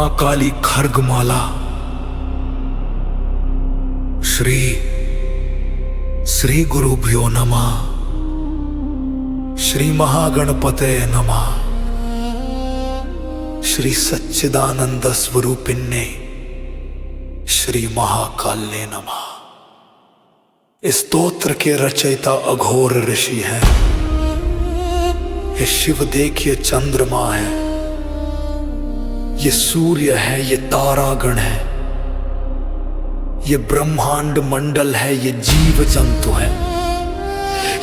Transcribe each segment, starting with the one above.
महाकाली खड्गमाला। श्री श्री गुरुभ्यो नमः। श्री महागणपते नमः। श्री सच्चिदानंद स्वरूपिन्ने श्री महाकाल्ये नमः। इस स्तोत्र के रचयिता अघोर ऋषि हैं। ये शिव देखिए चंद्रमा है, ये सूर्य है, ये तारागण है, ये ब्रह्मांड मंडल है, ये जीव जंतु है,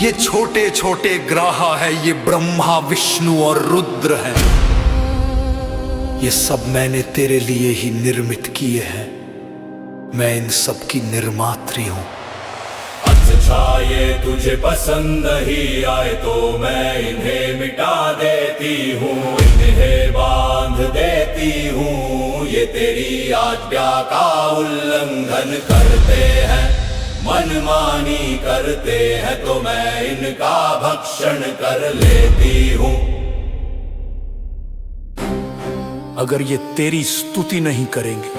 ये छोटे छोटे ग्रह है, ये ब्रह्मा विष्णु और रुद्र है। ये सब मैंने तेरे लिए ही निर्मित किए हैं। मैं इन सब की निर्मात्री हूं। अच्छा ये तुझे पसंद ही आए तो मैं इन्हें मिटा देती हूँ, इन्हें बांध देती हूँ। ये तेरी आज्ञा का उल्लंघन करते हैं, मनमानी करते हैं, तो मैं इनका भक्षण कर लेती हूँ। अगर ये तेरी स्तुति नहीं करेंगे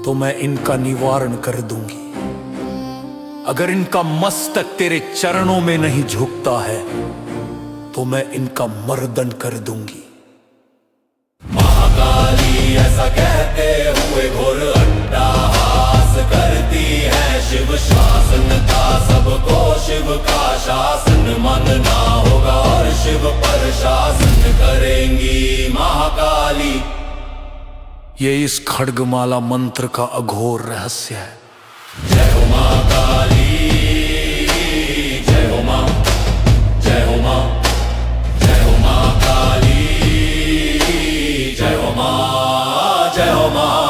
तो मैं इनका निवारण कर दूंगी। अगर इनका मस्तक तेरे चरणों में नहीं झुकता है तो मैं इनका मर्दन कर दूंगी। महाकाली ऐसा कहते हुए घोर अट्टहास करती है। शिव शासन का सबको शिव का शासन मानना होगा और शिव पर शासन करेंगी महाकाली। ये इस खड्गमाला मंत्र का अघोर रहस्य है। जय हो मां काली, जय हो मां, जय हो मां, जय हो मां काली, जय हो मां, जय हो मां।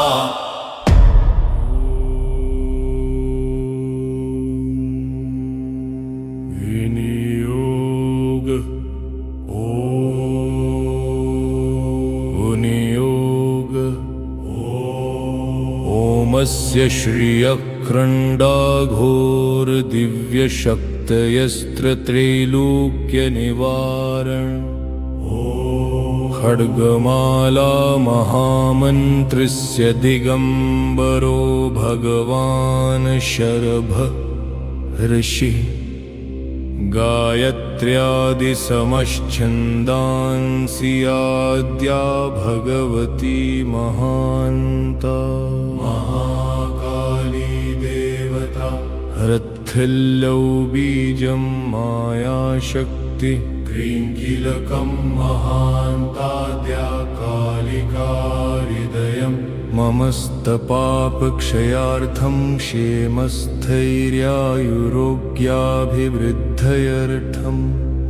विनियोग विनियोग ओमस्य श्रियः खण्डाघोर दिव्य शक्तयस्त्र त्रैलोक्य निवारण। खड्गमाला महामन्त्रस्य दिगंबरो भगवान् शरभ ऋषि। गायत्र्यादि समश्छन्दांसि आद्या भगवती महान्ता। हरत्थिल्यौ बीजं मायाशक्ति। क्रीं कीलकं महान्ताद्या कालिका हृदयम्। ममस्तपापक्षयार्थं क्षेमस्थैर्यायुरोग्याभिवृद्धयर्थं।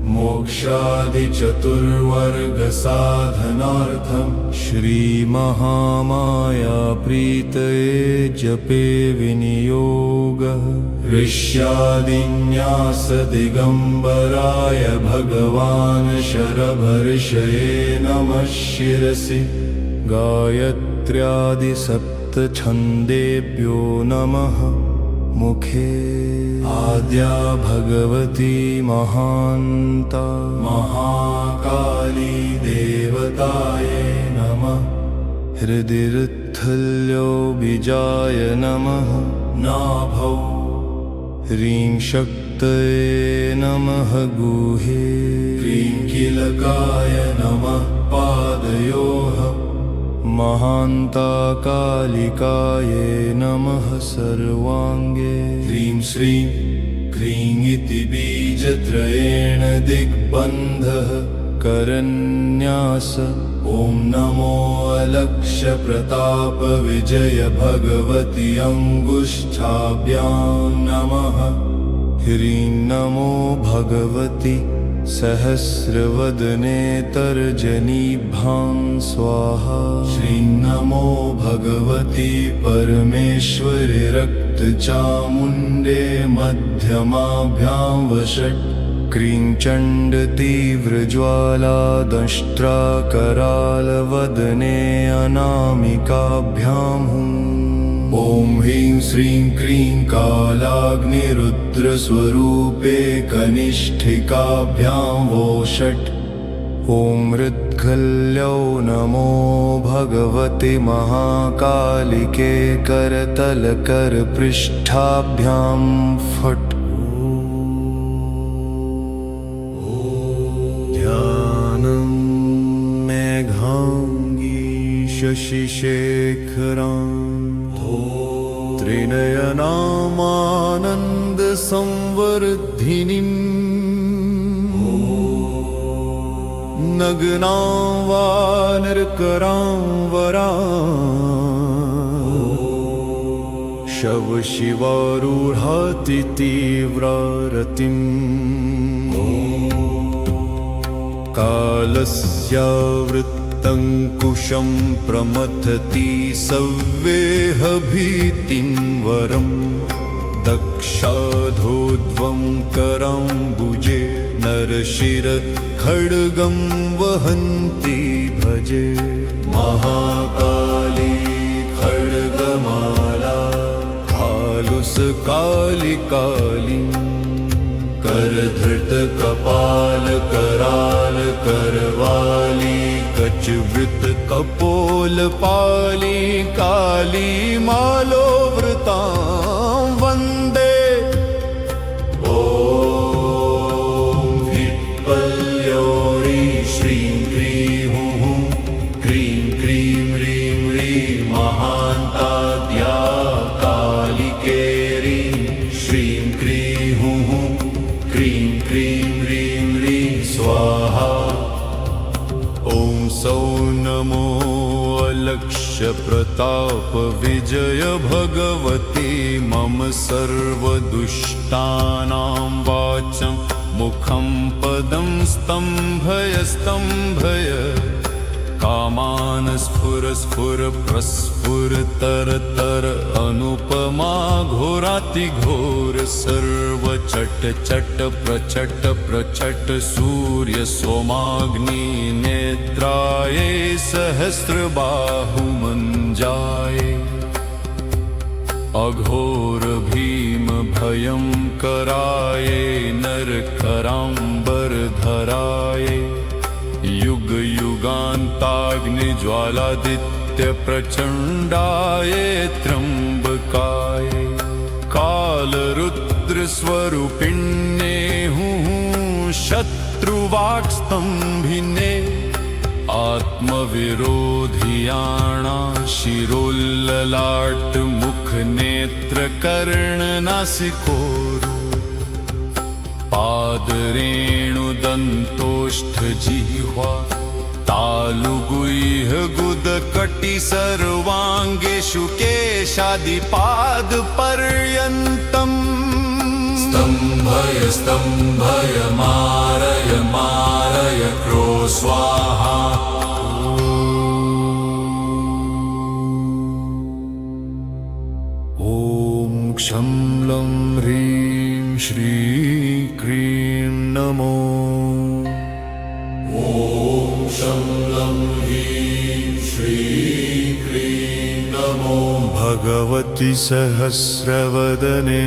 मोक्षादिचतुर्वर्गसाधनार्थं श्रीमहामाया प्रीतये जपे विनियोगः। ऋष्यादिन्यास दिगंबराय भगवान् शरभऋषये नमः शिरसि। गायत्र्यादि सप्तछन्देभ्यो नमः मुखे। आद्या भगवती महान्ता। महाकाली देवताये नमः। हृदिरुत्थुल्यो बीजाय नमः। नाभौ ह्रीं शक्तये नमः गुहे। ह्रीं कीलकाय नमः पादयोः। महान्ता कालिकाये नमः सर्वांगे। ह्रीं श्रीं क्रीं इति बीजत्रयेण दिग्बन्धः करन्यास। ॐ नमो अलक्ष्य प्रताप विजय भगवती अंगुष्ठाभ्यां नमः। ह्रीं नमो भगवती सहस्रवदने तर्जनीभ्यां स्वाहा। श्रीं नमो भगवती परमेश्वरि रक्तचामुण्डे मध्यमाभ्यां वषट्। क्रीं चण्डतीव्रज्वालादंष्ट्राकरालवदने अनामिकाभ्यां हुम्। ॐ ह्रीं श्रीं क्रीं कालाग्निरुद्रस्वरूपे कनिष्ठिकाभ्यां वो षट्। ॐ हृत् वैकल्यौ नमो भगवते महाकालिके करतलकर पृष्ठाभ्यां फट् ध्यानं मेघाङ्गी शशिशेखरां त्रिनयनामानन्दसंवर्धिनीं नग्नां वानरकरां वरां शवशिवारूढातितीव्रारतिम् कालस्यावृत्तङ्कुशं प्रमथति सव्येह भीतिं वरं दक्षाधोध्वं कराम्बुजे नरशिरखड्गं वहन्ति भजे महाकाली खड्गमाला भालुसकालिकाली करधृत कपाल कराल करवाली कचवृत कपोल पाली काली मालोवृतां वन्दे ॐ विट्पल्योरी श्रीं क्रीं हूं क्रीं क्रीं ह्रीं ह्रीं महान्ताद्या कालिकेरी श्रीं क्रीं हूं क्रीं क्रीं ह्रीं ह्रीं स्वाहा ॐ सौ नमो अलक्ष्य प्रताप विजय भगवती मम सर्वदुष्टानां वाचं मुखं पदं स्तम्भय स्तम्भय कामान स्फुर स्फुर प्रस्फुर तर तर अनुपमा घोरातिघोर सर्व चट चट प्रचट प्रचट सूर्य सोमाग्नि नेत्राये सहस्रबाहुमञ्जाये अघोर भीम भयंकराये नरकराम्बरधराये युग युगान्ताग्निज्वालादित्य प्रचण्डाये त्र्यम्बकाय कालरुद्र स्वरूपिण्ये हूँ शत्रुवाक्स्तंभिने आत्मविरोधियाणा शिरोल्ललाट मुख नेत्र कर्ण नासिकोरु पादरेणुदन्तोष्ठ जिह्वा तालुगुह्य गुदकटि सर्वाङ्गेषु केशादिपादपर्यन्तम् स्तम्भय स्तम्भय मारय मारय क्रो स्वाहा ॐ क्षं लं ह्रीं श्रीं क्रीं नमो ॐ शं लं ह्रीं श्रीं क्रीं नमो भगवति सहस्रवदने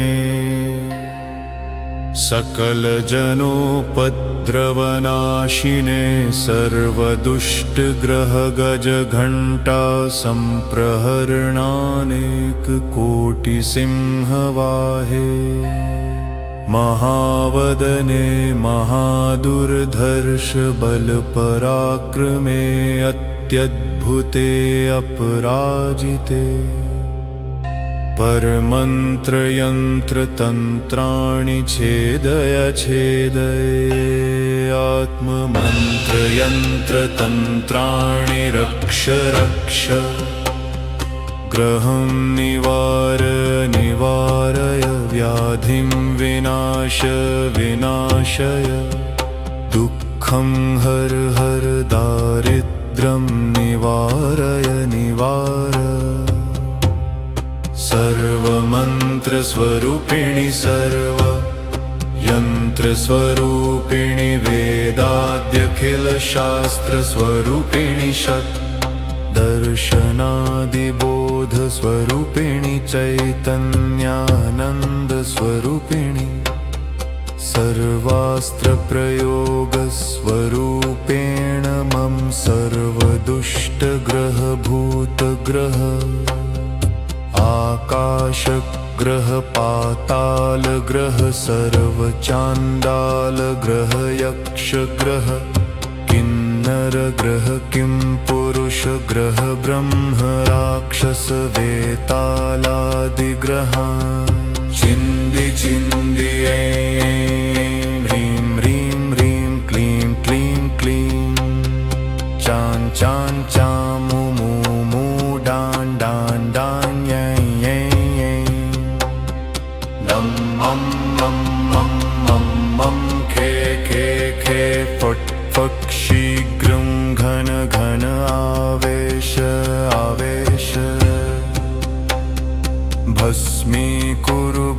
सकलजनोपद्रवनाशिने सर्वदुष्टग्रहगजघण्टा सम्प्रहरणानेककोटिसिंहवाहे महावदने महादुर्धर्ष बलपराक्रमे अत्यद्भुते अपराजिते परमन्त्रयन्त्रतन्त्राणि छेदय छेदय आत्ममन्त्रयन्त्रतन्त्राणि रक्ष रक्ष ग्रहं निवार निवारय व्याधिं विनाश विनाशय दुःखं हर हर दारिद्र्यं निवारय निवार सर्वमन्त्रस्वरूपिणि सर्व यन्त्रस्वरूपिणि वेदाद्यखिलशास्त्रस्वरूपिणि शत् दर्शनादिबोधस्वरूपिणि चैतन्यानन्दस्वरूपिणि सर्वास्त्रप्रयोगस्वरूपेण मम सर्वदुष्टग्रह भूतग्रह आकाशग्रह पातालग्रह सर्वचाण्डालग्रह यक्षग्रह किन्नरग्रह किंपुरुषग्रह ब्रह्म राक्षस वेतालादिग्रहान् छिन्दि छिन्दि ऐं ह्रीं ह्रीं ह्रीं क्लीं क्लीं क्लीं चां चां चां मू मू मू डां डां डां यै यै यै नम मम मम मम मम मम खे खे खे फट् फक् शीघ्रं घन घन आवेश आवेश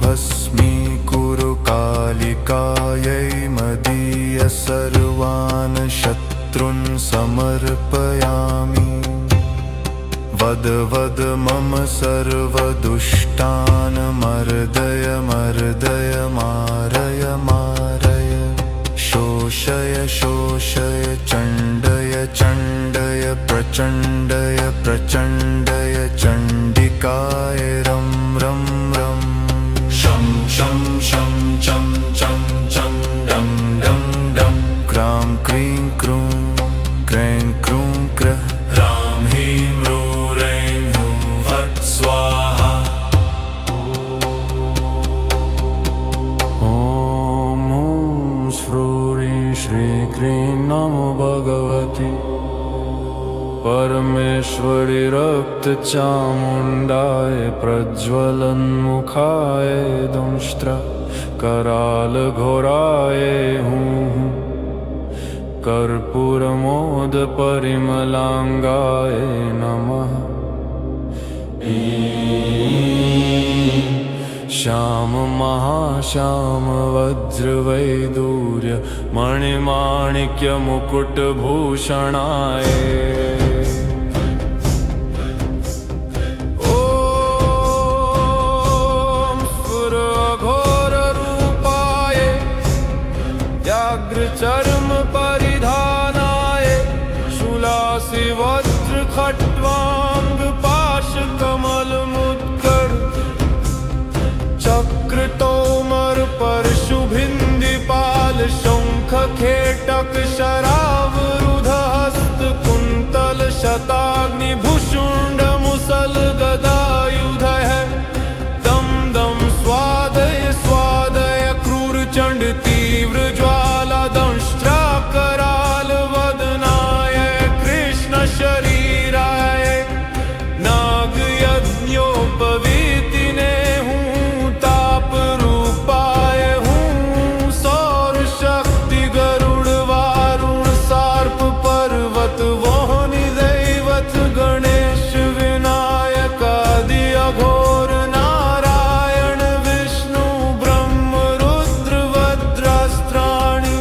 भस्मीकुरु कालिकायै मदीय सर्वान् शत्रून् समर्पयामि वद वद मम सर्वदुष्टान् मर्दय मर्दय मारय मारय शोषय शोषय चण्डय चण्डय प्रचण्डय प्रचण्डय चण्डिकाय रं रं रं शं शं शं चं चं चं डं डं डं क्रां क्रीं क्रूं क्रैं क्रूं क्रः रां ह्रीं ह्रूं हुं फट् स्वाहा ॐ श्रूरीं श्रीं क्रीं नमो भगवति परमेश्वरि रक्तचामुण्डाय प्रज्वलन्मुखाय दंष्ट्र करालघोराय हुं कर्पूरमोदपरिमलाङ्गाय नमः श्याम महाश्याम वज्रवैदूर्य मणिमाणिक्यमुकुटभूषणाय चर्म परिधानाय शूलासि वज्र खट्वांग पाश कमल मुद्गर चक्र तोमर परशुभिंदिपाल शंख खेटक शराव रुध हस्त कुंतल शताग्नि भुषुंड मुसल गदायुध है दम दम स्वादय स्वादय क्रूर चंड तीव्र ज्वाला दंष्ट्रा कराल वदनाय कृष्ण शरीराय नाग यज्ञोपवीतिने हूँ ताप रूपाय हूँ सौर शक्ति गरुड़ वारुण सार्प पर्वत वोनि दैवत गणेश विनायक आदि अघोर नारायण विष्णु ब्रह्म रुद्र वज्रास्त्राणि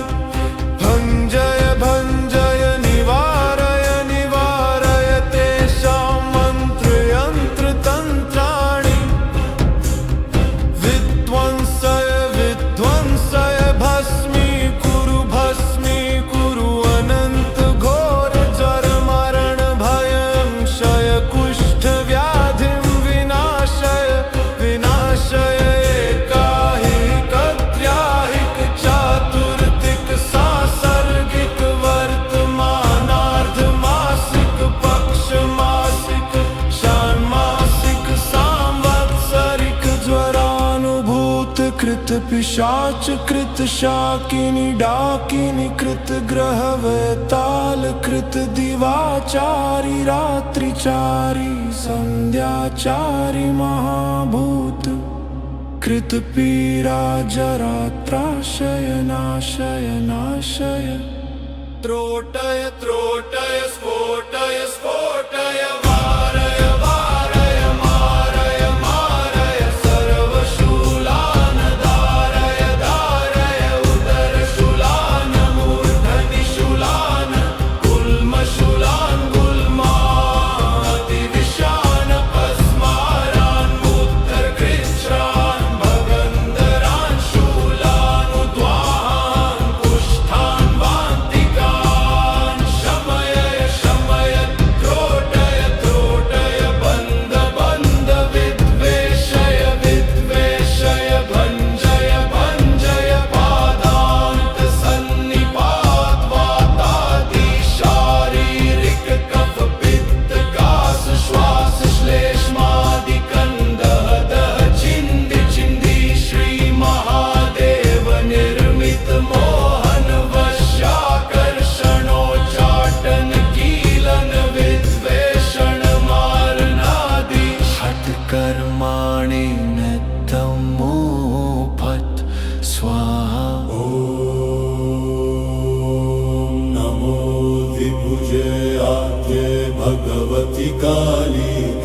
भञ्जय भञ्जय निवारय निवारय तेषां मन्त्रयन्त्र तन्त्राणि विध्वंसय विध्वंसय भस्मीकुरु अनन्त घोर जर मरण भयं क्षय कुष्ठ व्याधिं विनाशय विनाशय एकाहिक त्रयाहिक चातुर्दिक सांसर्गिक वर्तमानार्ध मासिक पक्ष मासिक षाण्मासिक सांवत्सरिक ज्वरानुभूत कृत पिशाच कृत शाकिनी डाकिनी कृत ग्रह वेताल कृत दिवाचारी रात्रिचारी संध्याचारी महाभूत कृत पीरा जरा त्राशय नाशय नाशय त्रोटय त्रोटय स्फोटय स्फोटय वारय वारय मारय मारय सर्वशूलान् धारय धारय उदरशूलान् मूर्धनिशूलान् गुल्मशूलान् गुल्मातिविशान् भस्मारान् उत्तरकृच्छ्रान् भगन्धरान् शूलान् उद्वाहान् कुष्ठान् वान्तिकान् शमय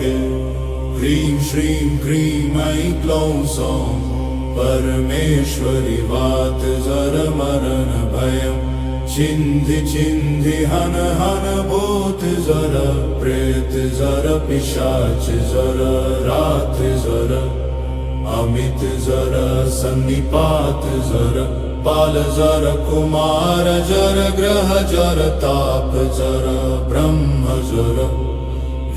के ह्रीं श्रीं क्रीं ऐं क्लौं सौं परमेश्वरी वात जर मरण भयम् चिन्धि चिन्धि हन हन भूत जर प्रेत जर पिशाच जर रात जर अमित जर सन्निपात जर बाल जर कुमार जर ग्रह जर ताप जर ब्रह्म जर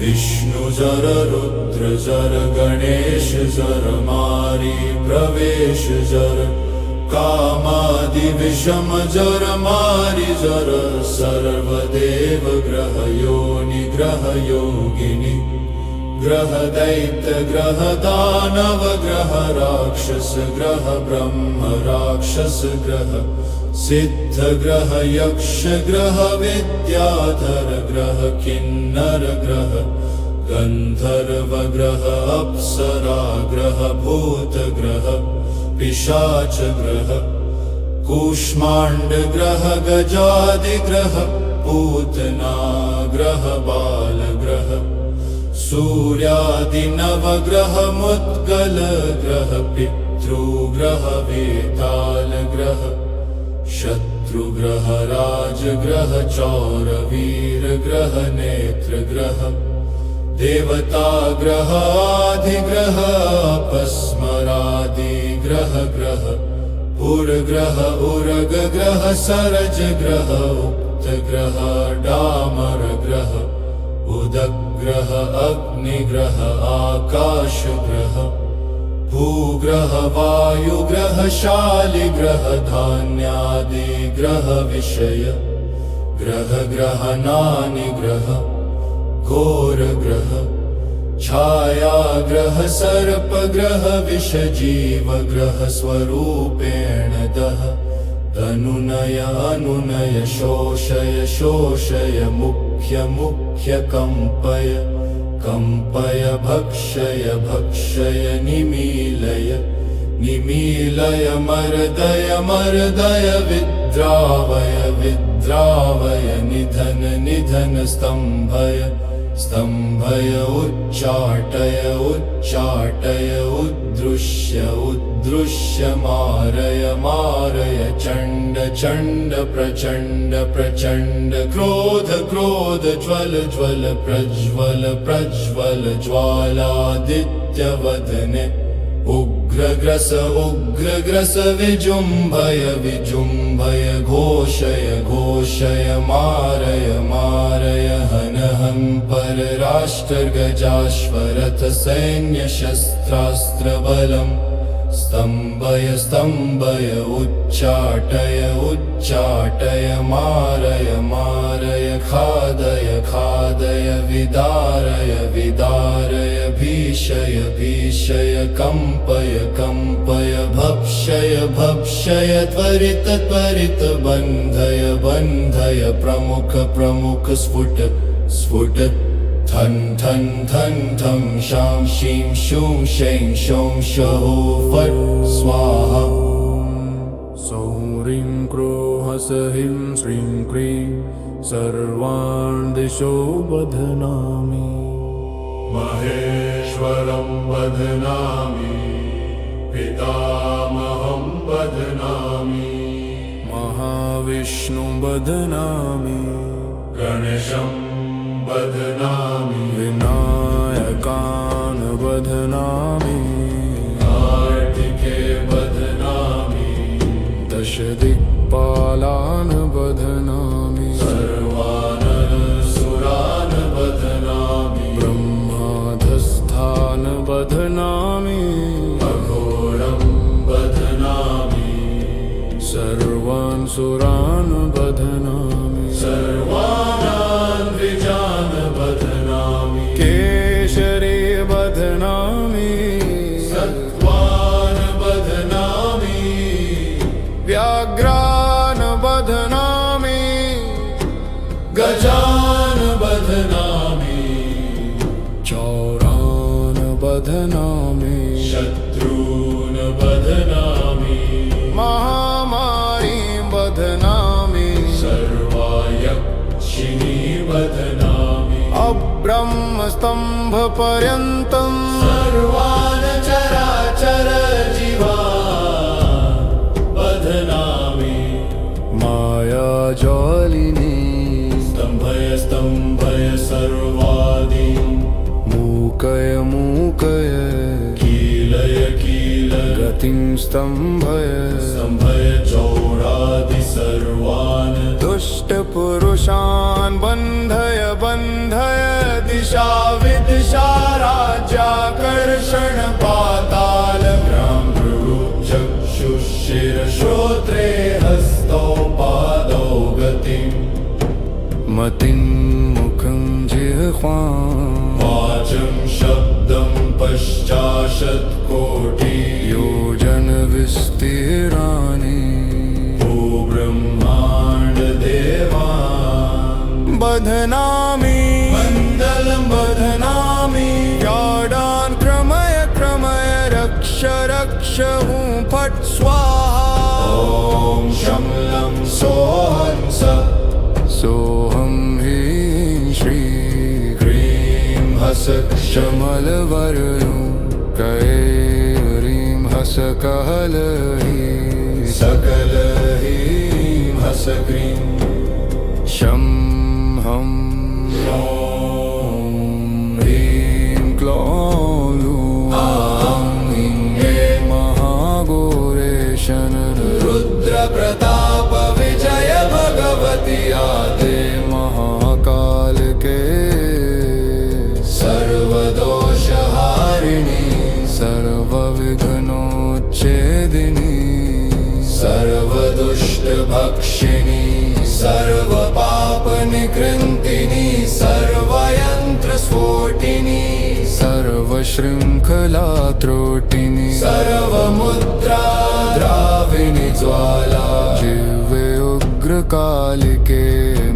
विष्णु जर रुद्र जर गणेश जर मारी प्रवेश जर कामादि विषम जर मारी जर सर्वदेव ग्रह योनि ग्रह योगिनी ग्रह दैत्य ग्रह दानव ग्रह राक्षस ग्रह ब्रह्म राक्षस ग्रह सिद्ध ग्रह यक्ष ग्रह विद्याधर ग्रह किन्नर ग्रह गंधर्व ग्रह अप्सरा ग्रह भूत ग्रह पिशाच ग्रह कूष्मांड ग्रह गजादि ग्रह पूतना ग्रह बाल ग्रह सूर्यादि नवग्रह मुद्गल ग्रह पितृग्रह वेताल ग्रह शत्रुग्रह राजग्रह चौरवीर ग्रह नेत्र ग्रह देवता ग्रह आदिग्रह अपस्मरादि ग्रह ग्रह पुरग्रह उरग ग्रह सरज ग्रह उक्त ग्रह डामर ग्रह उदक ग्रह अग्निग्रह आकाश ग्रह भूग्रह वायु ग्रह शालिग्रह धान्यादि ग्रह विषय ग्रह ग्रहणानि ग्रह घोर ग्रह छाया ग्रह सर्प ग्रह विष जीव ग्रह स्वरूपेण दह तनुनय अनुनय शोषय शोषय मुख्य मुख्य कंपय कंपय भक्षय भक्षय निमीलय निमीलय मर्दय मर्दय विद्रावय विद्रावय निधन निधन स्तंभय स्तंभय उच्चाटय उच्चाटय उद्दृश्य उद्दृश्य मारय मारय चंड चंड प्रचंड प्रचंड क्रोध क्रोध ज्वल ज्वल प्रज्वल प्रज्वल ज्वालादित्य वदने उग्रग्रस उग्रग्रस विजुम्भय विजुम्भय घोषय घोषय मारय मारय हन हं परराष्ट्र गजाश्वरथ सैन्य शस्त्रास्त्र बलम् स्तंभय स्तंभय उच्चाटय उच्चाटय मारय मारय खादय खादय विदारय विदारय भीषय भीषय कंपय कंपय भक्षय भक्षय त्वरित त्वरित बंधय बंधय प्रमुख प्रमुख स्फुट स्फुट थन थन थन थं शां शीं शूं शैं शौं शहुः फट् स्वाहा सौं ह्रीं क्रोः ह्रीं श्रीं क्रीं सर्वान् दिशो बध्नामि महेश्वरं बध्नामि पितामहं बध्नामि महाविष्णु बध्नामि गणेशं बध्नामि विनायकान् बध्नामि कार्तिके बध्नामि दश दिक्पालान् बध्नामि सर्वान् सुरान् बध्नामि ब्रह्माधस्थान् बध्नामि अघोरं बध्नामि सर्वान् सुरान् बध्नामि सर्वान् द्विजान् बध्नामि केशरे बध्नामि सत्त्वान् बध्नामि व्याघ्रान् बध्नामि गजान् बध्नामि चौरान् बध्नामि शत्रून् बध्नामि महामारीं बध्नामि सर्वायक्षिणी बध्नामि ब्रह्मस्तम्भपर्यन्तं सर्वान् चराचर जीवान् बध्नामि मायाजालिनी स्तम्भय स्तम्भय सर्वादीन् मूकय मूकय कीलय कीलय गतिं स्तम्भय स्तम्भय चौरादि सर्वान् दुष्टपुरुषान् बन्धय बन्धय दिशा विदिशा राज्याकर्षण पाताल ग्रां भ्रुचक्षुशिर श्रोत्रे हस्तौ पादौ गतिम् मतिं मुखं जिह्वां वाचं शब्दं पश्चाशत्कोटि योजनविस्तीर्णानि भूब्रह्माण्डदेवान् बध्नामि मण्डलं बध्नामि याडान् क्रमय क्रमय रक्ष रक्ष हूँ फट् स्वाहा ॐ शमलं सोऽहंस सोऽहं ह्रीं श्रीं ह्रीं हस शमलवरनु कैरीं हसकहल सकल ह्रीं हस क्रीं शं हं ॐ ह्रीं क्लौं लूं ह्रीं ऐं महाघोरेशन रुद्रप्रताप विजय भगवती आदे महाकाल के सर्वदोषहारिणी सर्वविघ्नोच्छेदिनी सर्वदुष्टभक्षिणी सर्वपापनिकृन्तिनी सर्वयन्त्रस्फोटिनी सर्वशृङ्खलात्रोटिनी सर्वमुद्राद्राविणि ज्वाला जिह्वे उग्रकालिके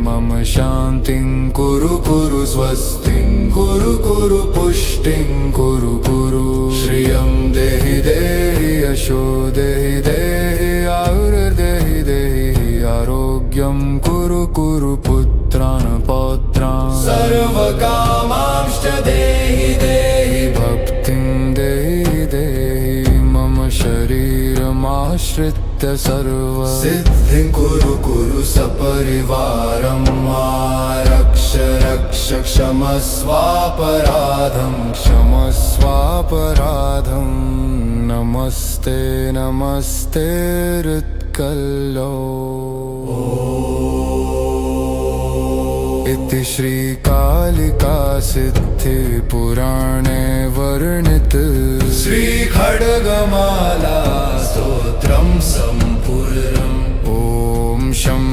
मम शान्तिं कुरु कुरु स्वस्तिं कुरु कुरु पुष्टिं कुरु कुरु श्रियं देहि देहि यशो देहि देहि आयुर्देहि देहि आरोग्यं कुरु कुरु पुत्रान् पौत्रान् सर्वकामांश्च देहि देहि भक्तिं देहि देहि मम शरीरमाश्रित्य सर्व सिद्धिं कुरु कुरु सपरिवारं रक्ष रक्ष क्षमस्वापराधं क्षमस्वापराधं नमस्ते नमस्ते हृत्कल्लो इति श्रीकालिका सिद्धिपुराणे वर्णित श्रीखड्गमाला स्तोत्रं सम्पूर्णम् ॐ शं